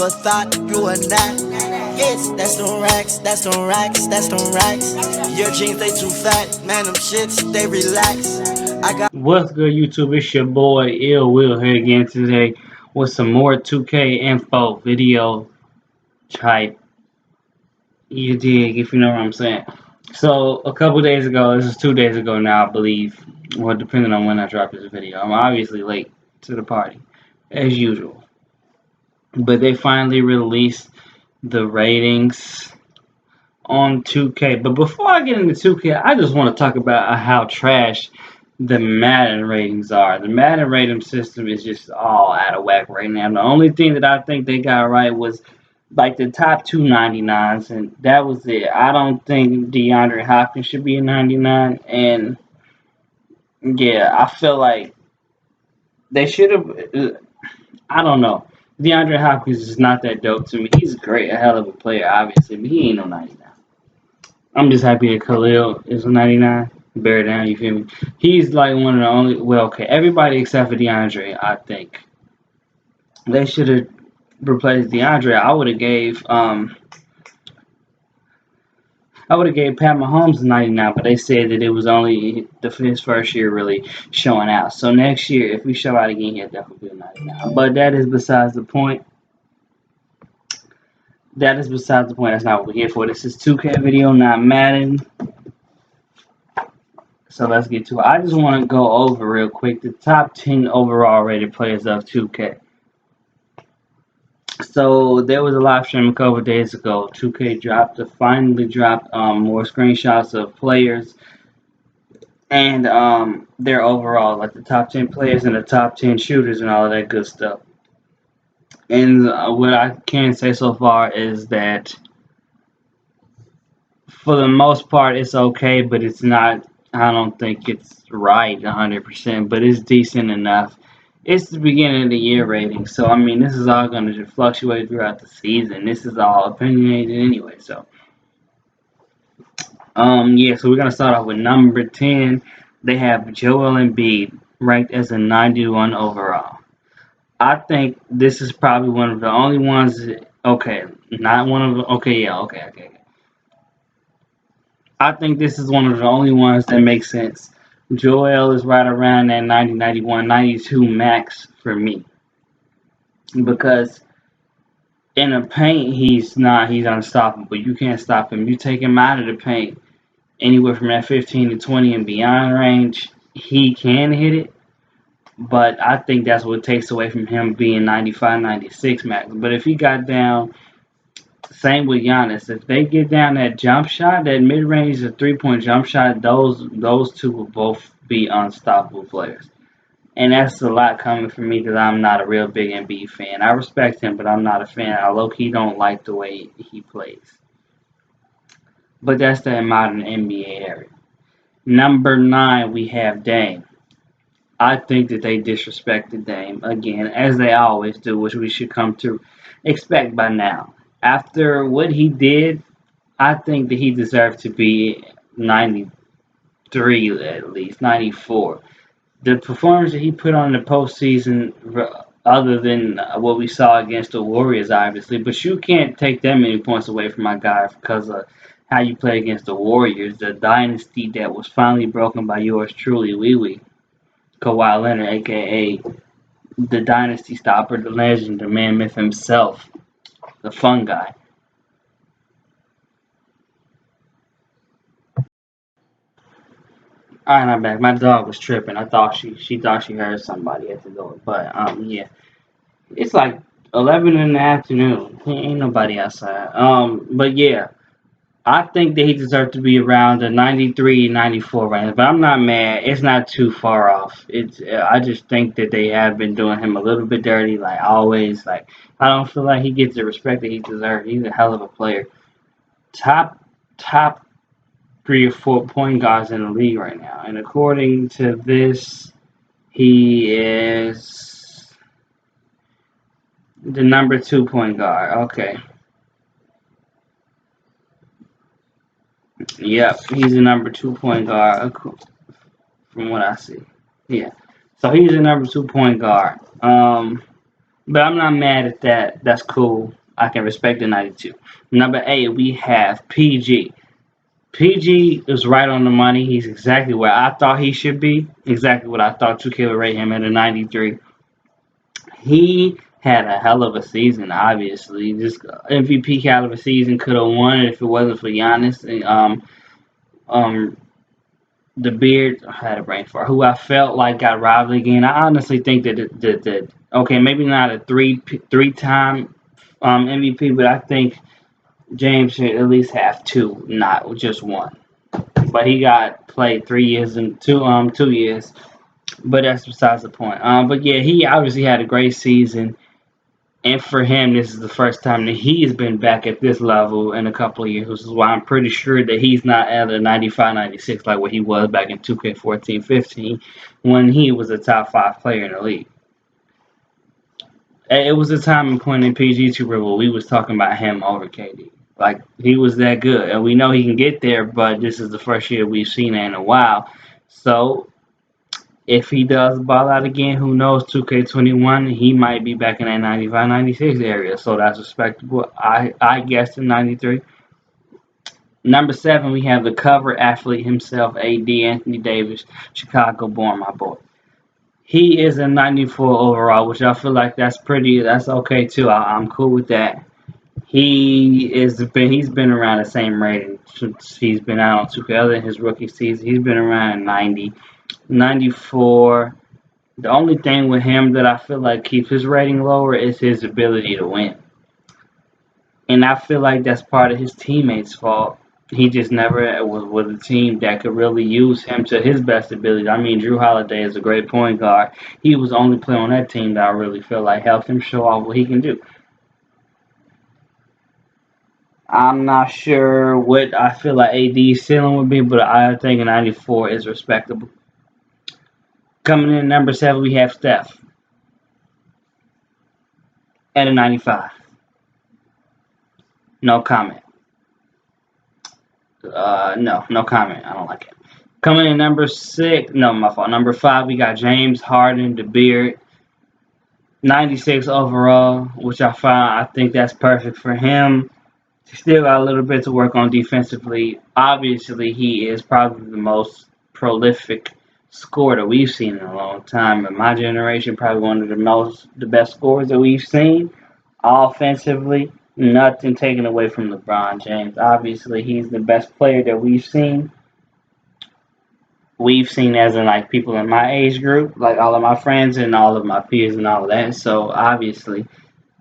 never thought you were not. Yes, that's them racks, that's them racks, that's them racks. Your jeans, they too fat, man, them shits, they relax. What's good, YouTube? It's your boy Ill Will here again today with some more 2K info video type. You dig, if you know what I'm saying. So a couple days ago, this is 2 days ago now, I believe, well, depending on when I drop this video. I'm obviously late to the party, as usual. But they finally released the ratings on 2K. But before I get into 2K, I just want to talk about how trash the Madden ratings are. The Madden rating system is just all out of whack right now. The only thing that I think they got right was like the top 299s, and that was it. I don't think DeAndre Hopkins should be a 99, and yeah, I feel like they should have. I don't know. DeAndre Hopkins is not that dope to me. He's great, a hell of a player, obviously, but he ain't no 99. I'm just happy that Khalil is a 99. Bear down, you feel me? He's like one of the only. Well, okay, everybody except for DeAndre, I think they should have replaced DeAndre. I would have gave Pat Mahomes a 99, but they said that it was only his first year really showing out. So next year, if we show out again, he'll definitely be a 99. But that is besides the point. That is besides the point. That's not what we're here for. This is 2K video, not Madden. So let's get to it. I just want to go over real quick the top 10 overall rated players of 2K. So there was a live stream a couple days ago. 2K finally dropped more screenshots of players and their overall, like the top 10 players and the top 10 shooters and all of that good stuff. And what I can say so far is that for the most part it's okay, but it's not. I don't think it's right 100%, but it's decent enough. It's the beginning of the year rating, so I mean this is all going to fluctuate throughout the season. This is all opinionated anyway, so yeah. So we're gonna start off with number 10. They have Joel Embiid ranked as a 91 overall. I think this is probably one of the only ones. Okay, not one of the. Okay, yeah, okay. I think this is one of the only ones that makes sense. Joel is right around that 90, 91, 92 max for me. Because in the paint, he's unstoppable. You can't stop him. You take him out of the paint, anywhere from that 15 to 20 and beyond range, he can hit it. But I think that's what takes away from him being 95, 96 max. But if he got down, same with Giannis. If they get down that jump shot, that mid range, the 3-point jump shot, those two will both be unstoppable players. And that's a lot coming from me because I'm not a real big Embiid fan. I respect him, but I'm not a fan. I low-key don't like the way he plays. But that's the modern NBA area. Number 9, we have Dame. I think that they disrespected Dame again, as they always do, which we should come to expect by now. After what he did, I think that he deserved to be 93 at least, 94. The performance that he put on in the postseason, other than what we saw against the Warriors, obviously, but you can't take that many points away from my guy because of how you play against the Warriors, the dynasty that was finally broken by yours truly, Wee Kawhi Leonard, aka the dynasty stopper, the legend, the man myth himself, the fun guy. Alright, I'm back. My dog was tripping. I thought she thought she heard somebody at the door. But yeah. It's like 11 in the afternoon. Ain't nobody outside. But yeah. I think that he deserved to be around the 93, 94 range, but I'm not mad. It's not too far off. I just think that they have been doing him a little bit dirty, like always. Like I don't feel like he gets the respect that he deserves. He's a hell of a player. Top 3 or 4 point guards in the league right now, and according to this, he is the number 2 point guard. Okay. Yep, he's the number 2 point guard from what I see. Yeah, so he's the number 2 point guard. But I'm not mad at that. That's cool. I can respect the 92. Number 8, we have PG. PG is right on the money. He's exactly where I thought he should be. Exactly what I thought 2K would rate him at a 93. He had a hell of a season, obviously. Just MVP caliber season, could have won it if it wasn't for Giannis. And, um, the beard, I had a brain fart, who I felt like got robbed again. I honestly think that okay, maybe not a three-time MVP, but I think James should at least have two, not just one. But he got played 3 years and 2 years. But that's besides the point. But yeah, he obviously had a great season, and for him, this is the first time that he's been back at this level in a couple of years, which is why I'm pretty sure that he's not at a 95, 96 like what he was back in 2K14, 15 when he was a top 5 player in the league. It was a time and point in PG Tuber where we was talking about him over KD. Like he was that good, and we know he can get there, but this is the first year we've seen it in a while. So if he does ball out again, who knows? 2K21, he might be back in that 95, 96 area. So that's respectable. I guessed in 93. Number 7, we have the cover athlete himself, AD Anthony Davis, Chicago born, my boy. He is a 94 overall, which I feel like that's okay too. I'm cool with that. He's been around the same rating since he's been out on 2K. Other than his rookie season, he's been around 90. 94. The only thing with him that I feel like keeps his rating lower is his ability to win. And I feel like that's part of his teammates' fault. He just never was with a team that could really use him to his best ability. I mean, Drew Holiday is a great point guard. He was the only player on that team that I really feel like helped him show off what he can do. I'm not sure what I feel like AD's ceiling would be, but I think a 94 is respectable. Coming in at number 7, we have Steph at a 95. No comment. No comment. I don't like it. Coming in number 6, no, my fault. Number 5, we got James Harden, the beard, 96 overall, which I think that's perfect for him. He still got a little bit to work on defensively. Obviously, he is probably the most prolific scorer that we've seen in a long time. In my generation, probably one of the best scorers that we've seen. Offensively, nothing taken away from LeBron James. Obviously, he's the best player that we've seen. We've seen as in like people in my age group, like all of my friends and all of my peers and all of that. So obviously,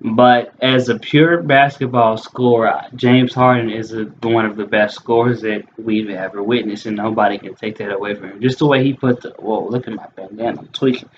but as a pure basketball scorer, James Harden is one of the best scorers that we've ever witnessed, and nobody can take that away from him. Just the way he put the whoa, look at my bandana, I'm tweaking.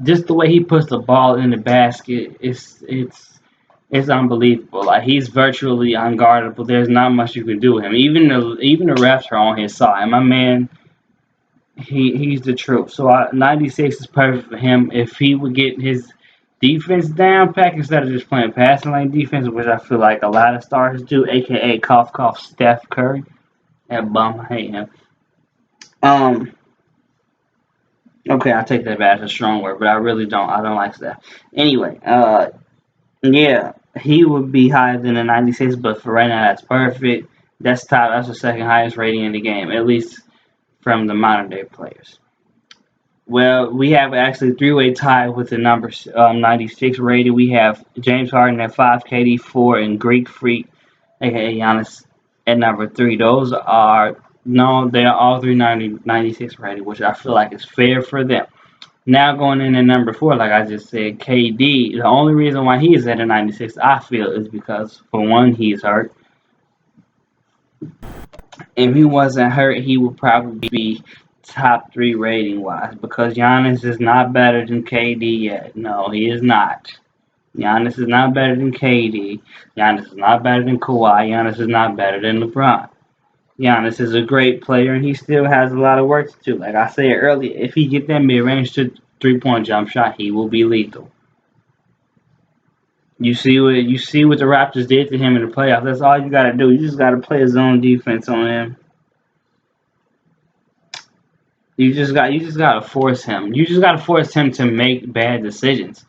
Just the way he puts the ball in the basket, it's unbelievable. Like he's virtually unguardable. There's not much you can do with him. Even the refs are on his side. My man, he's the truth. So 96 is perfect for him. If he would get his defense down pack instead of just playing passing lane defense, which I feel like a lot of stars do, aka cough Steph Curry. That bum, I hate him. Um, okay, I take that back. It's a strong word, but I really don't. I don't like Steph. Anyway, yeah, he would be higher than a 96, but for right now, that's perfect. That's top. That's the second highest rating in the game, at least from the modern day players. Well, we have actually three-way tie with the number 96 rating. We have James Harden at 5, KD 4, and Greek Freak, aka Giannis, at number 3. Those are no, they are all 96 rated, which I feel like is fair for them. Now going in at number 4, like I just said, KD. The only reason why he is at a 96, I feel, is because for one, he's hurt. If he wasn't hurt, he would probably be top 3 rating wise because Giannis is not better than KD yet. No, he is not. Giannis is not better than KD. Giannis is not better than Kawhi. Giannis is not better than LeBron. Giannis is a great player and he still has a lot of work to do. Like I said earlier, if he get that mid-range to 3-point jump shot, he will be lethal. You see what the Raptors did to him in the playoffs. That's all you gotta do. You just gotta play a zone defense on him. You just gotta force him. You just gotta force him to make bad decisions.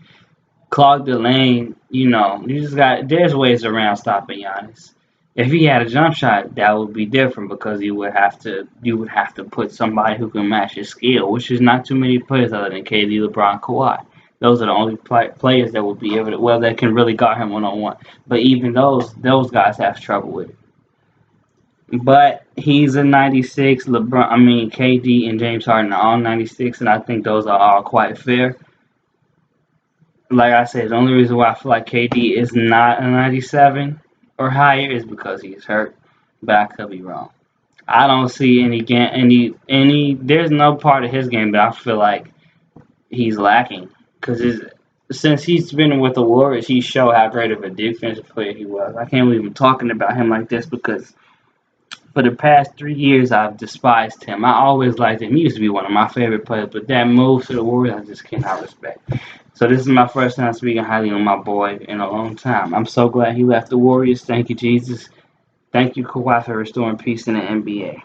clog the lane. You just got there's ways around stopping Giannis. If he had a jump shot, that would be different because you would have to put somebody who can match his skill, which is not too many players other than KD, LeBron, Kawhi. Those are the only players that would be able to that can really guard him 1-on-1. But even those guys have trouble with it. But he's a 96. KD and James Harden are all 96, and I think those are all quite fair. Like I said, the only reason why I feel like KD is not a 97 or higher is because he's hurt, but I could be wrong. I don't see any. There's no part of his game that I feel like he's lacking because since he's been with the Warriors, he showed how great of a defensive player he was. I can't believe I'm talking about him like this because for the past 3 years I've despised him. I always liked him. He used to be one of my favorite players, but that move to the Warriors I just cannot respect. So this is my first time speaking highly on my boy in a long time. I'm so glad he left the Warriors. Thank you, Jesus. Thank you, Kawhi, for restoring peace in the NBA.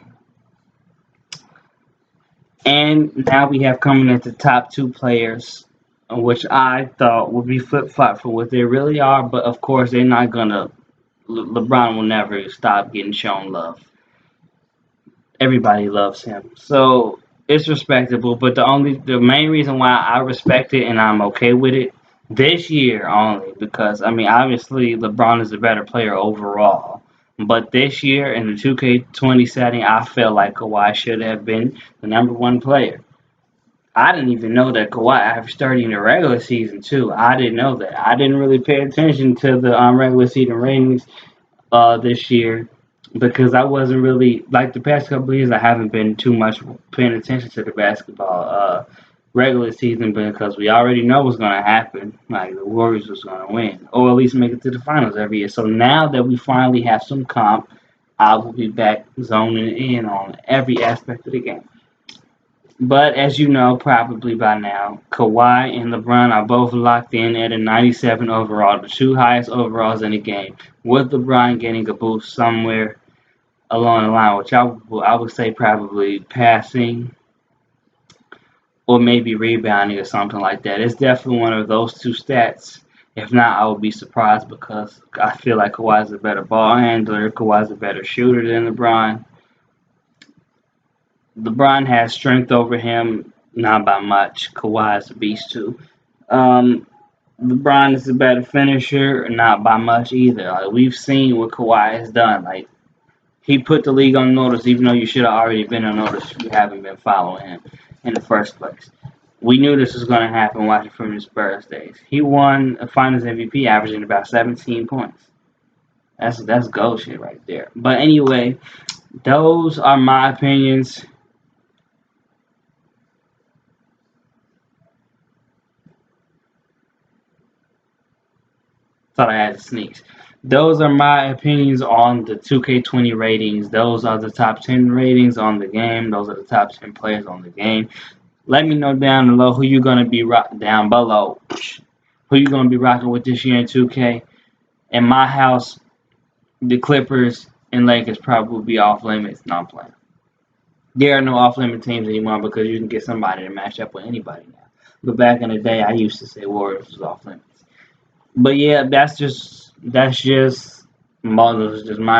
And now we have coming at the top two players, which I thought would be flip-flop for what they really are. But, of course, they're not going to. LeBron will never stop getting shown love. Everybody loves him. So it's respectable. But the main reason why I respect it and I'm okay with it this year only because, obviously LeBron is a better player overall. But this year in the 2K20 setting, I felt like Kawhi should have been the number one player. I didn't even know that Kawhi averaged 30 in the regular season, too. I didn't know that. I didn't really pay attention to the regular season ratings this year because I wasn't really, like the past couple of years, I haven't been too much paying attention to the basketball regular season because we already know what's going to happen. Like the Warriors was going to win or at least make it to the finals every year. So now that we finally have some comp, I will be back zoning in on every aspect of the game. But as you know, probably by now, Kawhi and LeBron are both locked in at a 97 overall, the two highest overalls in the game, with LeBron getting a boost somewhere along the line, which I would say probably passing or maybe rebounding or something like that. It's definitely one of those two stats. If not, I would be surprised because I feel like Kawhi's a better ball handler, Kawhi's a better shooter than LeBron. LeBron has strength over him, not by much. Kawhi is a beast too. Um, LeBron is a better finisher, not by much either. Like we've seen what Kawhi has done. Like he put the league on notice, even though you should have already been on notice. You haven't been following him in the first place. We knew this was going to happen watching from his Spurs days. He won a Finals MVP, averaging about 17 points. That's gold shit right there. But anyway, those are my opinions. Thought I had to sneeze. Those are my opinions on the 2K20 ratings. Those are the top 10 ratings on the game. Those are the top 10 players on the game. Let me know down below who you're gonna be down below. Who you gonna be rocking with this year in 2K? In my house, the Clippers and Lakers probably will be off limits. No, I'm playing. There are no off limit teams anymore because you can get somebody to match up with anybody now. But back in the day, I used to say Warriors was off limits. But yeah, that's just my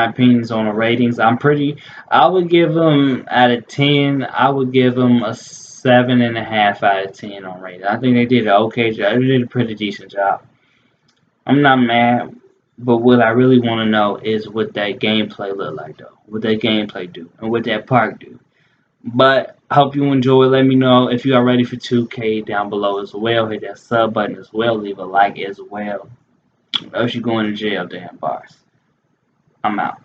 opinions on the ratings. I would give them out of 10. I would give them a 7.5 out of 10 on ratings. I think they did an okay job. They did a pretty decent job. I'm not mad, but what I really want to know is what that gameplay look like though. What that gameplay do and what that park do. But I hope you enjoy. Let me know if you are ready for 2K down below as well. Hit that sub button as well. Leave a like as well. Or else you going to jail, damn bars. I'm out.